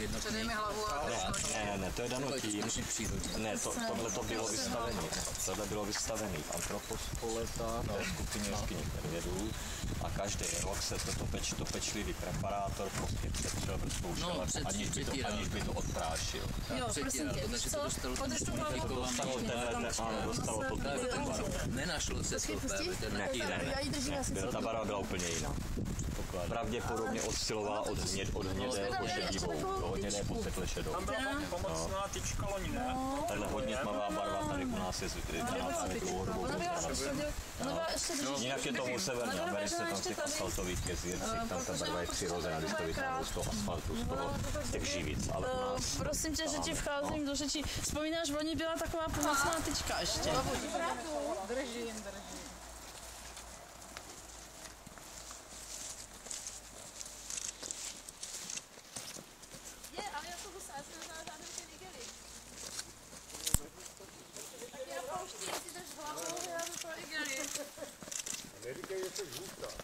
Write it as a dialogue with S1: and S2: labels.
S1: jednotný.
S2: Ne, to je dano tím. Ne, tohle to bylo vystavený. Tohle bylo vystavený v Antropospoleta, v skupině jeskyních medvědů. A každý rok se to pečlivý preparátor prostě přetřel vrstvou šelepu, aniž by to odprášil.
S1: Jo, prosím tě, víš co? Podrž tu hlavu.
S2: Dostalo to
S1: Nenašlo se to právě ten
S2: ta barva byla úplně jiná. Pravděpodobně oscilovala od hnědé po šedivou, do hnědé po světle šedou.
S3: Tam byla pomocná tyčka loni, ne?
S2: Tahle hodně tmavá barva tady u nás je daná právě dlouhodobou jinak je to u Severní Americe, tam v těch asfaltových jezírcích, tam ta barva je přirozená, když to vytáhnou z toho asfaltu, z těch živic, ale u nás...
S4: Prosím tě, že ti vcházím do řeči. Vzpomínáš, oni byla taková pomocná tyčka ještě.
S1: Držím.
S4: Ale já to zase na žádném tě viděli. Tak já pouštím, jestli jdeš hlavou, já to viděli.
S3: Neříkej, že jsi žůvka.